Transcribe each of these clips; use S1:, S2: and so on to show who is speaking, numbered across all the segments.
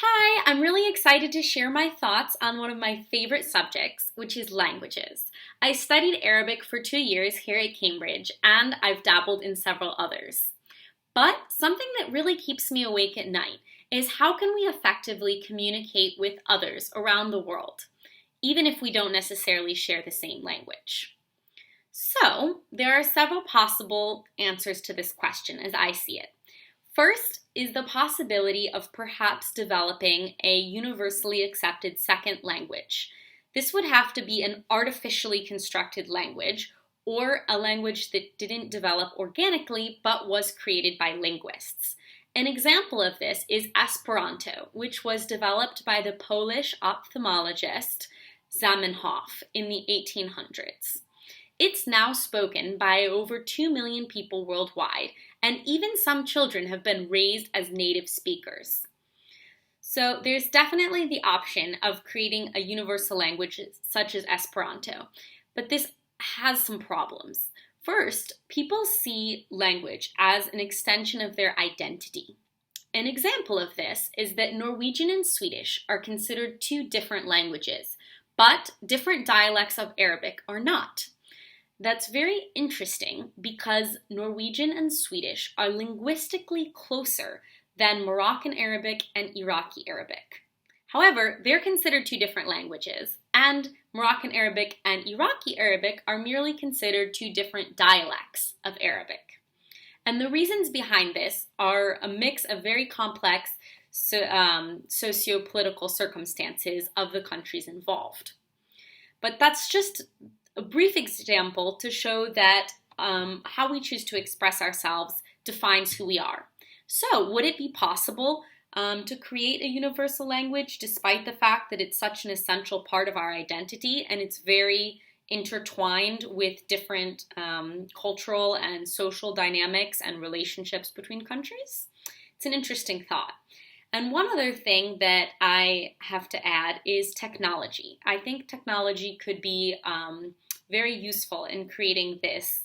S1: Hi, I'm really excited to share my thoughts on one of my favorite subjects, which is languages. I studied Arabic for 2 years here at Cambridge, and I've dabbled in several others. But something that really keeps me awake at night is how can we effectively communicate with others around the world, even if we don't necessarily share the same language? So, there are several possible answers to this question as I see it. First is the possibility of perhaps developing a universally accepted second language. This would have to be an artificially constructed language or a language that didn't develop organically but was created by linguists. An example of this is Esperanto, which was developed by the Polish ophthalmologist Zamenhof in the 1800s. It's now spoken by over 2 million people worldwide, and even some children have been raised as native speakers. So there's definitely the option of creating a universal language such as Esperanto, but this has some problems. First, people see language as an extension of their identity. An example of this is that Norwegian and Swedish are considered two different languages, but different dialects of Arabic are not. That's very interesting because Norwegian and Swedish are linguistically closer than Moroccan Arabic and Iraqi Arabic. However, they're considered two different languages, and Moroccan Arabic and Iraqi Arabic are merely considered two different dialects of Arabic. And the reasons behind this are a mix of very complex socio-political circumstances of the countries involved. But that's just a brief example to show that how we choose to express ourselves defines who we are. So, would it be possible to create a universal language despite the fact that it's such an essential part of our identity and it's very intertwined with different cultural and social dynamics and relationships between countries? It's an interesting thought. And one other thing that I have to add is technology. I think technology could be very useful in creating this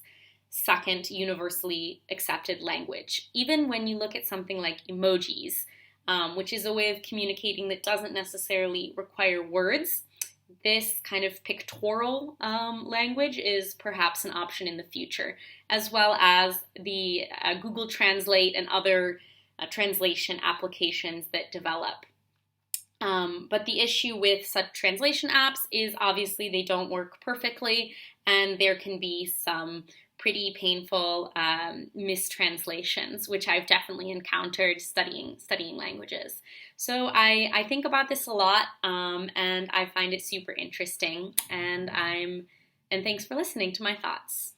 S1: second universally accepted language. Even when you look at something like emojis, which is a way of communicating that doesn't necessarily require words, this kind of pictorial language is perhaps an option in the future, as well as the Google Translate and other translation applications that develop. But the issue with such translation apps is obviously they don't work perfectly, and there can be some pretty painful mistranslations, which I've definitely encountered studying languages. So I think about this a lot, and I find it super interesting. And thanks for listening to my thoughts.